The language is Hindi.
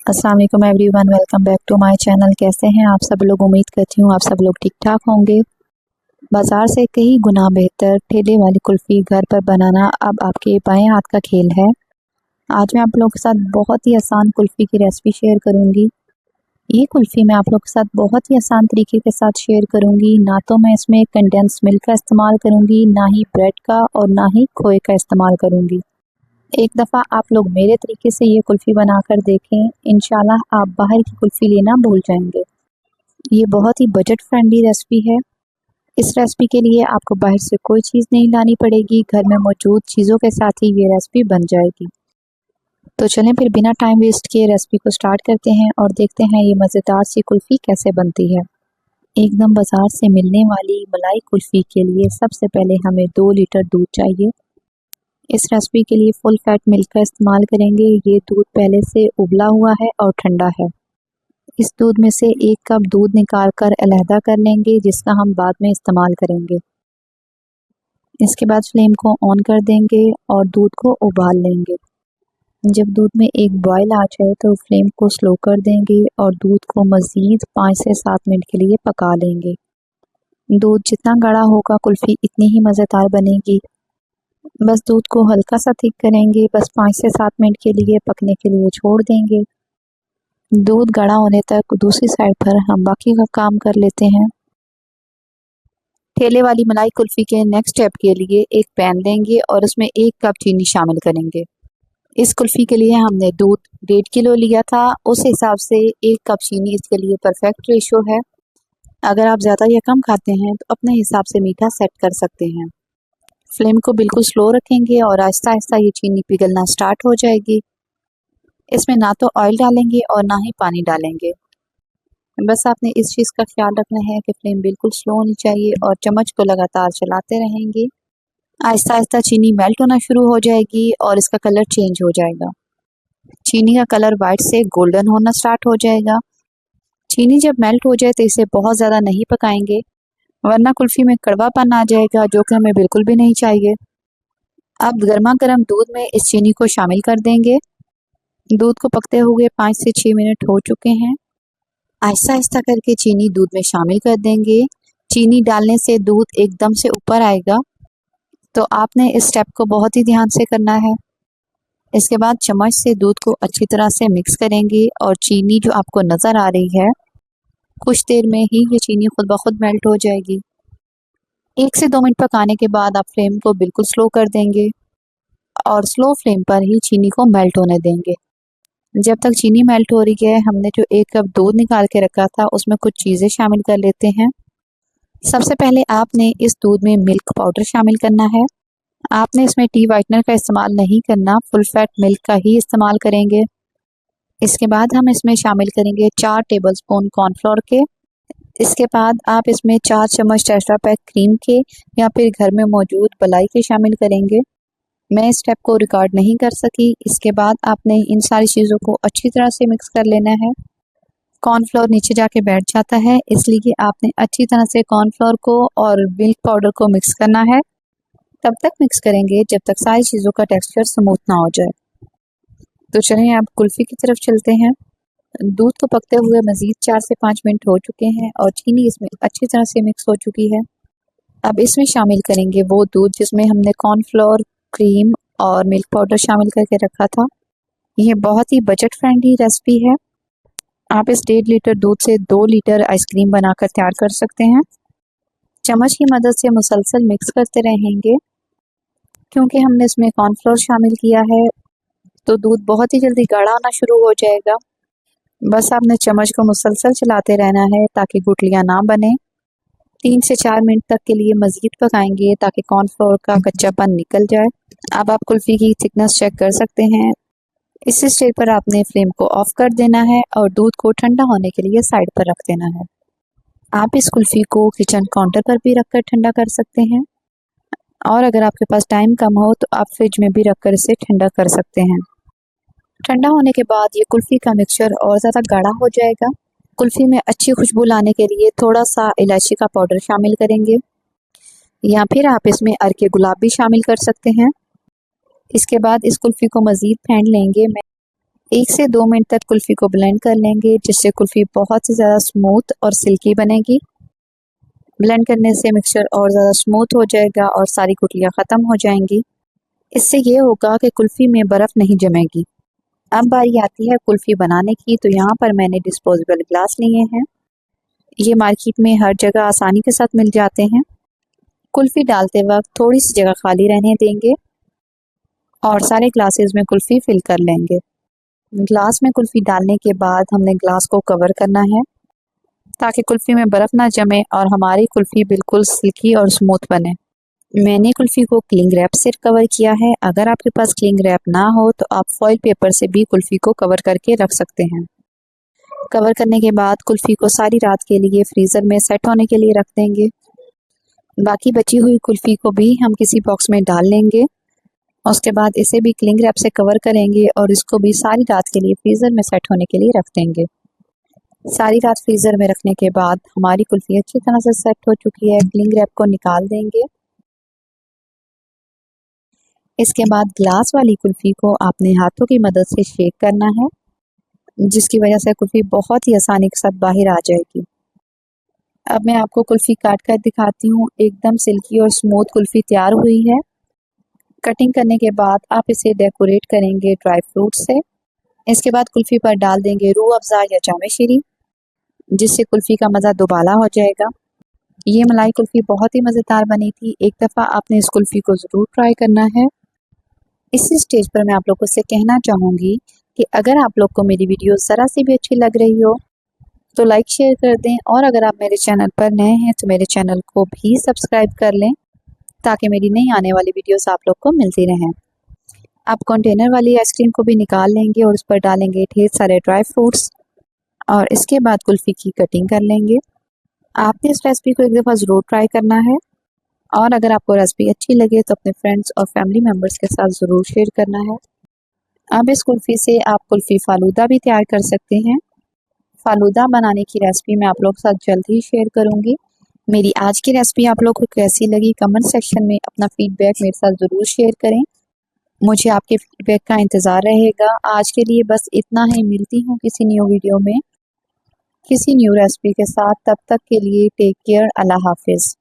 अस्सलाम वालेकुम everyone, welcome back to my channel. कैसे हैं आप सब लोग? उम्मीद करती हूँ आप सब लोग ठीक ठाक होंगे। बाज़ार से कई गुना बेहतर ठेले वाली कुल्फ़ी घर पर बनाना अब आपके बाएं हाथ का खेल है। आज मैं आप लोगों के साथ बहुत ही आसान कुल्फ़ी की रेसिपी शेयर करूँगी। ये कुल्फ़ी मैं आप लोगों के साथ बहुत ही आसान तरीके के साथ शेयर करूँगी। ना तो मैं इसमें कंडेंस मिल्क का इस्तेमाल करूँगी, ना ही ब्रेड का और ना ही खोए का इस्तेमाल करूँगी। एक दफ़ा आप लोग मेरे तरीके से ये कुल्फ़ी बनाकर देखें, इंशाल्लाह आप बाहर की कुल्फ़ी लेना भूल जाएंगे। ये बहुत ही बजट फ्रेंडली रेसिपी है। इस रेसिपी के लिए आपको बाहर से कोई चीज़ नहीं लानी पड़ेगी, घर में मौजूद चीज़ों के साथ ही ये रेसिपी बन जाएगी। तो चलें फिर बिना टाइम वेस्ट किए रेसिपी को स्टार्ट करते हैं और देखते हैं ये मज़ेदार सी कुल्फ़ी कैसे बनती है। एकदम बाज़ार से मिलने वाली मलाई कुल्फ़ी के लिए सबसे पहले हमें 2 लीटर दूध चाहिए। इस रेसिपी के लिए फुल फैट मिल्क का इस्तेमाल करेंगे। ये दूध पहले से उबला हुआ है और ठंडा है। इस दूध में से 1 कप दूध निकाल कर अलहदा कर लेंगे, जिसका हम बाद में इस्तेमाल करेंगे। इसके बाद फ्लेम को ऑन कर देंगे और दूध को उबाल लेंगे। जब दूध में एक बॉयल आ जाए तो फ्लेम को स्लो कर देंगे और दूध को मज़ीद 5 से 7 मिनट के लिए पका लेंगे। दूध जितना गाढ़ा होगा कुल्फ़ी इतनी ही मज़ेदार बनेगी। बस दूध को हल्का सा थिक करेंगे, बस 5 से 7 मिनट के लिए पकने के लिए छोड़ देंगे। दूध गाढ़ा होने तक दूसरी साइड पर हम बाकी का काम कर लेते हैं। ठेले वाली मलाई कुल्फ़ी के नेक्स्ट स्टेप के लिए एक पैन लेंगे और उसमें 1 कप चीनी शामिल करेंगे। इस कुल्फ़ी के लिए हमने दूध 1.5 किलो लिया था, उस हिसाब से 1 कप चीनी इसके लिए परफेक्ट रेशो है। अगर आप ज़्यादा या कम खाते हैं तो अपने हिसाब से मीठा सेट कर सकते हैं। फ्लेम को बिल्कुल स्लो रखेंगे और आहिस्ता आहिस्ता ये चीनी पिघलना स्टार्ट हो जाएगी। इसमें ना तो ऑयल डालेंगे और ना ही पानी डालेंगे। बस आपने इस चीज़ का ख्याल रखना है कि फ्लेम बिल्कुल स्लो होनी चाहिए और चम्मच को लगातार चलाते रहेंगे। आहिस्ता आहिस्ता चीनी मेल्ट होना शुरू हो जाएगी और इसका कलर चेंज हो जाएगा। चीनी का कलर वाइट से गोल्डन होना स्टार्ट हो जाएगा। चीनी जब मेल्ट हो जाए तो इसे बहुत ज़्यादा नहीं पकाएंगे, वरना कुल्फ़ी में कड़वापन आ जाएगा, जो कि हमें बिल्कुल भी नहीं चाहिए। अब गर्मा गर्म दूध में इस चीनी को शामिल कर देंगे। दूध को पकते हुए 5 से 6 मिनट हो चुके हैं। आहिस्ता आहिस्ता करके चीनी दूध में शामिल कर देंगे। चीनी डालने से दूध एकदम से ऊपर आएगा, तो आपने इस स्टेप को बहुत ही ध्यान से करना है। इसके बाद चम्मच से दूध को अच्छी तरह से मिक्स करेंगे और चीनी जो आपको नज़र आ रही है, कुछ देर में ही ये चीनी खुद ब खुद मेल्ट हो जाएगी। 1 से 2 मिनट पकाने के बाद आप फ्लेम को बिल्कुल स्लो कर देंगे और स्लो फ्लेम पर ही चीनी को मेल्ट होने देंगे। जब तक चीनी मेल्ट हो रही है, हमने जो 1 कप दूध निकाल के रखा था उसमें कुछ चीज़ें शामिल कर लेते हैं। सबसे पहले आपने इस दूध में मिल्क पाउडर शामिल करना है। आपने इसमें टी वाइटनर का इस्तेमाल नहीं करना, फुल फैट मिल्क का ही इस्तेमाल करेंगे। इसके बाद हम इसमें शामिल करेंगे 4 टेबलस्पून कॉर्नफ्लोर के। इसके बाद आप इसमें 4 चम्मच टेट्रा पैक क्रीम के या फिर घर में मौजूद मलाई के शामिल करेंगे। मैं इस स्टेप को रिकॉर्ड नहीं कर सकी। इसके बाद आपने इन सारी चीज़ों को अच्छी तरह से मिक्स कर लेना है। कॉर्नफ्लोर नीचे जाके बैठ जाता है, इसलिए आपने अच्छी तरह से कॉर्नफ्लोर को और मिल्क पाउडर को मिक्स करना है। तब तक मिक्स करेंगे जब तक सारी चीज़ों का टेक्सचर स्मूथ ना हो जाए। तो चलिए अब कुल्फ़ी की तरफ चलते हैं। दूध को पकते हुए मज़ीद 4 से 5 मिनट हो चुके हैं और चीनी इसमें अच्छी तरह से मिक्स हो चुकी है। अब इसमें शामिल करेंगे वो दूध जिसमें हमने कॉर्नफ्लोर, क्रीम और मिल्क पाउडर शामिल करके रखा था। यह बहुत ही बजट फ्रेंडली रेसिपी है। आप इस 1.5 लीटर दूध से 2 लीटर आइसक्रीम बनाकर तैयार कर सकते हैं। चम्मच की मदद से मुसलसल मिक्स करते रहेंगे। क्योंकि हमने इसमें कॉर्नफ्लोर शामिल किया है तो दूध बहुत ही जल्दी गाढ़ा होना शुरू हो जाएगा। बस आपने चम्मच को मुसलसल चलाते रहना है ताकि गुठलियाँ ना बने। 3 से 4 मिनट तक के लिए मज़ीद पकाएंगे ताकि कॉर्नफ्लोर का कच्चापन निकल जाए। अब आप कुल्फ़ी की थिकनेस चेक कर सकते हैं। इस स्टेज पर आपने फ्लेम को ऑफ कर देना है और दूध को ठंडा होने के लिए साइड पर रख देना है। आप इस कुल्फ़ी को किचन काउंटर पर भी रखकर ठंडा कर सकते हैं और अगर आपके पास टाइम कम हो तो आप फ्रिज में भी रखकर इसे ठंडा कर सकते हैं। ठंडा होने के बाद ये कुल्फ़ी का मिक्सचर और ज़्यादा गाढ़ा हो जाएगा। कुल्फ़ी में अच्छी खुशबू लाने के लिए थोड़ा सा इलायची का पाउडर शामिल करेंगे या फिर आप इसमें अर्के गुलाब भी शामिल कर सकते हैं। इसके बाद इस कुल्फ़ी को मज़ीद फेंट लेंगे। 1 से 2 मिनट तक कुल्फ़ी को ब्लेंड कर लेंगे, जिससे कुल्फ़ी बहुत ही ज़्यादा स्मूथ और सिल्की बनेगी। ब्लेंड करने से मिक्सचर और ज़्यादा स्मूथ हो जाएगा और सारी गुठलियाँ ख़त्म हो जाएंगी। इससे ये होगा कि कुल्फ़ी में बर्फ़ नहीं जमेगी। अब बारी आती है कुल्फ़ी बनाने की, तो यहाँ पर मैंने डिस्पोजेबल ग्लास लिए हैं। ये मार्केट में हर जगह आसानी के साथ मिल जाते हैं। कुल्फ़ी डालते वक्त थोड़ी सी जगह खाली रहने देंगे और सारे ग्लासेस में कुल्फ़ी फिल कर लेंगे। ग्लास में कुल्फ़ी डालने के बाद हमने ग्लास को कवर करना है ताकि कुल्फ़ी में बर्फ़ ना जमे और हमारी कुल्फ़ी बिल्कुल सिल्की और स्मूथ बने। मैंने कुल्फ़ी को क्लिंग रैप से कवर किया है। अगर आपके पास क्लिंग रैप ना हो तो आप फॉइल पेपर से भी कुल्फ़ी को कवर करके रख सकते हैं। कवर करने के बाद कुल्फ़ी को सारी रात के लिए फ्रीज़र में सेट होने के लिए रख देंगे। बाकी बची हुई कुल्फ़ी को भी हम किसी बॉक्स में डाल लेंगे। उसके बाद इसे भी क्लिंग रैप से कवर करेंगे और इसको भी सारी रात के लिए फ्रीज़र में सेट होने के लिए रख देंगे। सारी रात फ्रीज़र में रखने के बाद हमारी कुल्फ़ी अच्छी तरह से सेट हो चुकी है। क्लिंग रैप को निकाल देंगे। इसके बाद ग्लास वाली कुल्फ़ी को आपने हाथों की मदद से शेक करना है, जिसकी वजह से कुल्फ़ी बहुत ही आसानी के साथ बाहर आ जाएगी। अब मैं आपको कुल्फ़ी काट कर दिखाती हूँ। एकदम सिल्की और स्मूथ कुल्फ़ी तैयार हुई है। कटिंग करने के बाद आप इसे डेकोरेट करेंगे ड्राई फ्रूट से। इसके बाद कुल्फ़ी पर डाल देंगे रूह अफ़ज़ा या जामे शीरी, जिससे कुल्फ़ी का मज़ा दुबाला हो जाएगा। ये मलाई कुल्फ़ी बहुत ही मज़ेदार बनी थी। एक दफ़ा आपने इस कुल्फ़ी को ज़रूर ट्राई करना है। इसी स्टेज पर मैं आप लोगों से कहना चाहूँगी कि अगर आप लोग को मेरी वीडियो ज़रा सी भी अच्छी लग रही हो तो लाइक शेयर कर दें, और अगर आप मेरे चैनल पर नए हैं तो मेरे चैनल को भी सब्सक्राइब कर लें ताकि मेरी नई आने वाली वीडियोस आप लोग को मिलती रहें। आप कंटेनर वाली आइसक्रीम को भी निकाल लेंगे और उस पर डालेंगे ढेर सारे ड्राई फ्रूट्स और इसके बाद कुल्फ़ी की कटिंग कर लेंगे। आपने इस रेसिपी को एक दफ़ा ज़रूर ट्राई करना है, और अगर आपको रेसिपी अच्छी लगे तो अपने फ्रेंड्स और फैमिली मेम्बर्स के साथ ज़रूर शेयर करना है। अब इस कुल्फ़ी से आप कुल्फ़ी फ़ालूदा भी तैयार कर सकते हैं। फ़ालूदा बनाने की रेसिपी मैं आप लोगों के साथ जल्द ही शेयर करूँगी। मेरी आज की रेसिपी आप लोगों को कैसी लगी कमेंट सेक्शन में अपना फ़ीडबैक मेरे साथ ज़रूर शेयर करें। मुझे आपके फ़ीडबैक का इंतज़ार रहेगा। आज के लिए बस इतना ही। मिलती हूँ किसी न्यू वीडियो में किसी न्यू रेसिपी के साथ। तब तक के लिए टेक केयर। अल्लाह हाफ़िज़।